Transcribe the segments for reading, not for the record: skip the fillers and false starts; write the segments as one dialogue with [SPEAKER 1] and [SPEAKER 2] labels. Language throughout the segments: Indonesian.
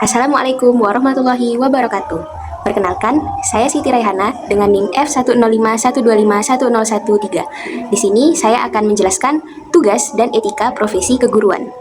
[SPEAKER 1] Assalamualaikum warahmatullahi wabarakatuh. Perkenalkan, saya Siti Raihana dengan NIM F10512510113. Di sini saya akan menjelaskan tugas dan etika profesi keguruan.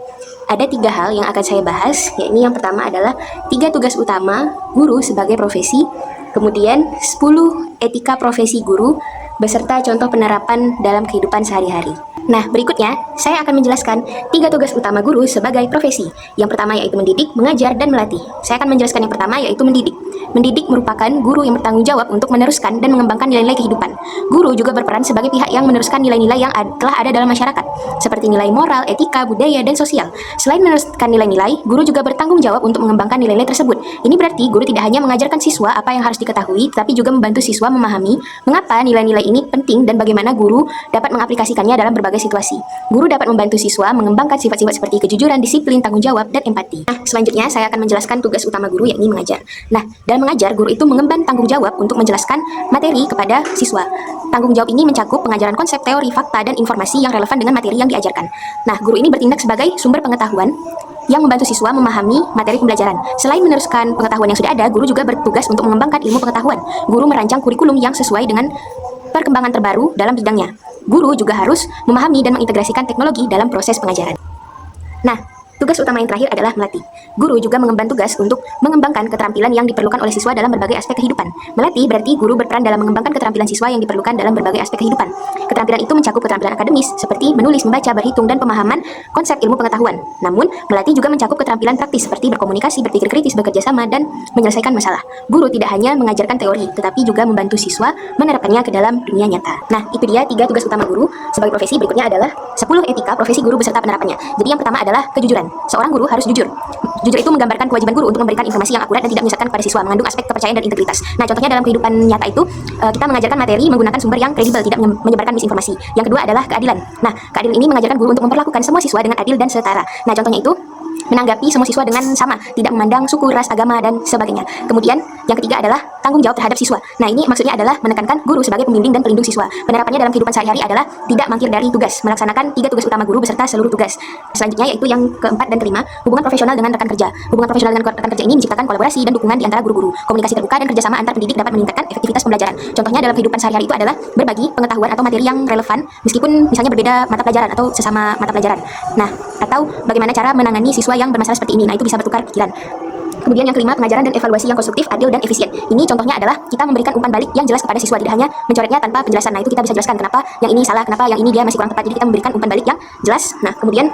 [SPEAKER 1] Ada 3 hal yang akan saya bahas, yakni yang pertama adalah 3 tugas utama guru sebagai profesi, kemudian 10 etika profesi guru, beserta contoh penerapan dalam kehidupan sehari-hari. Nah, berikutnya saya akan menjelaskan 3 tugas utama guru sebagai profesi. Yang pertama yaitu mendidik, mengajar, dan melatih. Saya akan menjelaskan yang pertama yaitu mendidik. Mendidik merupakan guru yang bertanggung jawab untuk meneruskan dan mengembangkan nilai-nilai kehidupan. Guru juga berperan sebagai pihak yang meneruskan nilai-nilai yang telah ada dalam masyarakat, seperti nilai moral, etika, budaya, dan sosial. Selain meneruskan nilai-nilai, guru juga bertanggung jawab untuk mengembangkan nilai-nilai tersebut. Ini berarti guru tidak hanya mengajarkan siswa apa yang harus diketahui, tapi juga membantu siswa memahami mengapa nilai-nilai ini penting dan bagaimana guru dapat mengaplikasikannya dalam berbagai situasi. Guru dapat membantu siswa mengembangkan sifat-sifat seperti kejujuran, disiplin, tanggung jawab, dan empati. Nah, selanjutnya saya akan menjelaskan tugas utama guru, yakni mengajar. Nah, dalam mengajar, guru itu mengemban tanggung jawab untuk menjelaskan materi kepada siswa. Tanggung jawab ini mencakup pengajaran konsep, teori, fakta, dan informasi yang relevan dengan materi yang diajarkan. Nah, guru ini bertindak sebagai sumber pengetahuan yang membantu siswa memahami materi pembelajaran. Selain meneruskan pengetahuan yang sudah ada, guru juga bertugas untuk mengembangkan ilmu pengetahuan. Guru merancang kurikulum yang sesuai dengan perkembangan terbaru dalam bidangnya. Guru juga harus memahami dan mengintegrasikan teknologi dalam proses pengajaran. Nah, tugas utama yang terakhir adalah melatih. Guru juga mengemban tugas untuk mengembangkan keterampilan yang diperlukan oleh siswa dalam berbagai aspek kehidupan. Melatih berarti guru berperan dalam mengembangkan keterampilan siswa yang diperlukan dalam berbagai aspek kehidupan. Keterampilan itu mencakup keterampilan akademis, seperti menulis, membaca, berhitung, dan pemahaman konsep ilmu pengetahuan. Namun, melatih juga mencakup keterampilan praktis, seperti berkomunikasi, berpikir kritis, bekerja sama, dan menyelesaikan masalah. Guru tidak hanya mengajarkan teori, tetapi juga membantu siswa menerapkannya ke dalam dunia nyata. Nah, itu dia 3 tugas utama guru sebagai profesi. Berikutnya adalah 10 etika profesi guru beserta penerapannya. Jadi yang pertama adalah kejujuran. Seorang guru harus jujur. Jujur itu menggambarkan kewajiban guru untuk memberikan informasi yang akurat dan tidak menyesatkan kepada siswa, mengandung aspek kepercayaan dan integritas. Nah, contohnya dalam kehidupan nyata itu, kita mengajarkan materi menggunakan sumber yang kredibel, tidak menyebarkan misinformasi. Yang kedua adalah keadilan. Nah, keadilan ini mengajarkan guru untuk memperlakukan semua siswa dengan adil dan setara. Nah, contohnya itu menanggapi semua siswa dengan sama, tidak memandang suku, ras, agama, dan sebagainya. Kemudian, yang ketiga adalah tanggung jawab terhadap siswa. Nah, ini maksudnya adalah menekankan guru sebagai pembimbing dan pelindung siswa. Penerapannya dalam kehidupan sehari-hari adalah tidak mangkir dari tugas, melaksanakan 3 tugas utama guru beserta seluruh tugas. Selanjutnya yaitu yang keempat dan kelima, hubungan profesional dengan rekan kerja. Hubungan profesional dengan rekan kerja ini menciptakan kolaborasi dan dukungan di antara guru-guru. Komunikasi terbuka dan kerjasama antar pendidik dapat meningkatkan efektivitas pembelajaran. Contohnya dalam kehidupan sehari-hari itu adalah berbagi pengetahuan atau materi yang relevan meskipun misalnya berbeda mata pelajaran atau sesama mata pelajaran. Nah, atau bagaimana cara menangani siswa yang bermasalah seperti ini. Nah, itu bisa bertukar pikiran. Kemudian yang kelima, pengajaran dan evaluasi yang konstruktif, adil, dan efisien. Ini contohnya adalah kita memberikan umpan balik yang jelas kepada siswa, tidak hanya mencoretnya tanpa penjelasan. Nah, itu kita bisa jelaskan kenapa yang ini salah, kenapa yang ini dia masih kurang tepat. Jadi kita memberikan umpan balik yang jelas. Nah, kemudian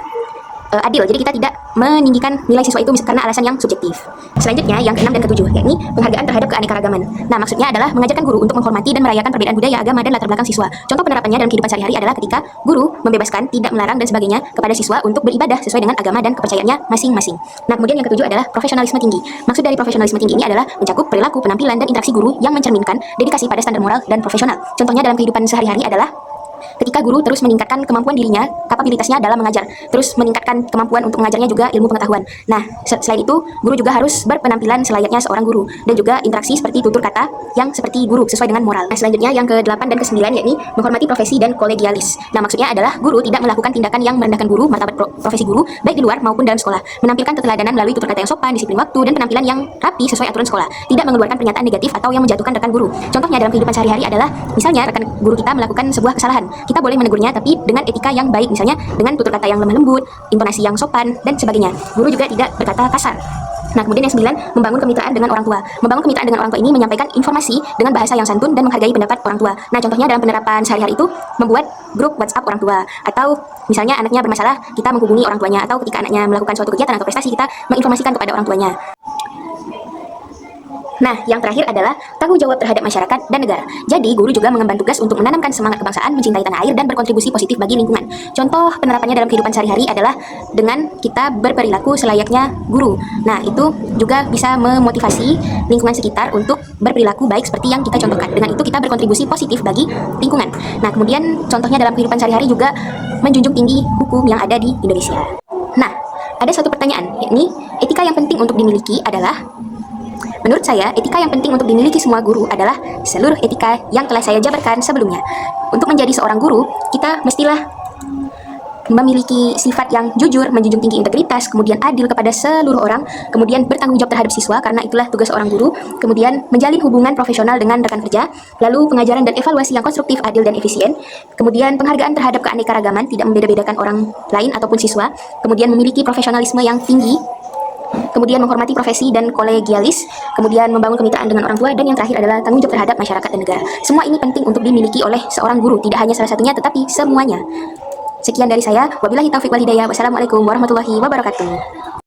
[SPEAKER 1] adil, jadi kita tidak meninggikan nilai siswa itu karena alasan yang subjektif. Selanjutnya yang keenam dan ketujuh, yakni penghargaan terhadap keanekaragaman. Nah, maksudnya adalah mengajarkan guru untuk menghormati dan merayakan perbedaan budaya, agama, dan latar belakang siswa. Contoh penerapannya dalam kehidupan sehari-hari adalah ketika guru membebaskan, tidak melarang, dan sebagainya kepada siswa untuk beribadah sesuai dengan agama dan kepercayaannya masing-masing. Nah, kemudian yang ketujuh adalah profesionalisme tinggi. Maksud dari profesionalisme tinggi ini adalah mencakup perilaku, penampilan, dan interaksi guru yang mencerminkan dedikasi pada standar moral dan profesional. Contohnya dalam kehidupan sehari-hari adalah ketika guru terus meningkatkan kemampuan dirinya, kapabilitasnya dalam mengajar, terus meningkatkan kemampuan untuk mengajarnya juga ilmu pengetahuan. Nah, selain itu, guru juga harus berpenampilan selayaknya seorang guru, dan juga interaksi seperti tutur kata yang seperti guru, sesuai dengan moral. Nah, selanjutnya yang ke-8 dan ke-9, yakni menghormati profesi dan kolegialis. Nah, maksudnya adalah guru tidak melakukan tindakan yang merendahkan guru, martabat profesi guru, baik di luar maupun dalam sekolah. Menampilkan keteladanan melalui tutur kata yang sopan, disiplin waktu, dan penampilan yang rapi sesuai aturan sekolah. Tidak mengeluarkan pernyataan negatif atau yang menjatuhkan rekan guru. Contohnya dalam kehidupan sehari-hari adalah, misalnya rekan guru kita melakukan sebuah kesalahan. Kita boleh menegurnya tapi dengan etika yang baik, misalnya dengan tutur kata yang lemah lembut, intonasi yang sopan, dan sebagainya. Guru juga tidak berkata kasar. Nah, kemudian yang 9, membangun kemitraan dengan orang tua. Membangun kemitraan dengan orang tua ini menyampaikan informasi dengan bahasa yang santun dan menghargai pendapat orang tua. Nah, contohnya dalam penerapan sehari-hari itu membuat grup WhatsApp orang tua, atau misalnya anaknya bermasalah, kita menghubungi orang tuanya, atau ketika anaknya melakukan suatu kegiatan atau prestasi, kita menginformasikan kepada orang tuanya. Nah, yang terakhir adalah tanggung jawab terhadap masyarakat dan negara. Jadi, guru juga mengemban tugas untuk menanamkan semangat kebangsaan, mencintai tanah air, dan berkontribusi positif bagi lingkungan. Contoh penerapannya dalam kehidupan sehari-hari adalah dengan kita berperilaku selayaknya guru. Nah, itu juga bisa memotivasi lingkungan sekitar untuk berperilaku baik seperti yang kita contohkan. Dengan itu kita berkontribusi positif bagi lingkungan. Nah, kemudian contohnya dalam kehidupan sehari-hari juga menjunjung tinggi hukum yang ada di Indonesia. Nah, ada satu pertanyaan, yakni etika yang penting untuk dimiliki adalah, menurut saya, etika yang penting untuk dimiliki semua guru adalah seluruh etika yang telah saya jabarkan sebelumnya. Untuk menjadi seorang guru, kita mestilah memiliki sifat yang jujur, menjunjung tinggi integritas, kemudian adil kepada seluruh orang, kemudian bertanggung jawab terhadap siswa karena itulah tugas seorang guru, kemudian menjalin hubungan profesional dengan rekan kerja, lalu pengajaran dan evaluasi yang konstruktif, adil dan efisien, kemudian penghargaan terhadap keanekaragaman, tidak membeda-bedakan orang lain ataupun siswa, kemudian memiliki profesionalisme yang tinggi, kemudian menghormati profesi dan kolegialis, kemudian membangun kemitraan dengan orang tua, dan yang terakhir adalah tanggung jawab terhadap masyarakat dan negara. Semua ini penting untuk dimiliki oleh seorang guru, tidak hanya salah satunya tetapi semuanya. Sekian dari saya, wabillahi taufiq wal hidayah. Wassalamualaikum warahmatullahi wabarakatuh.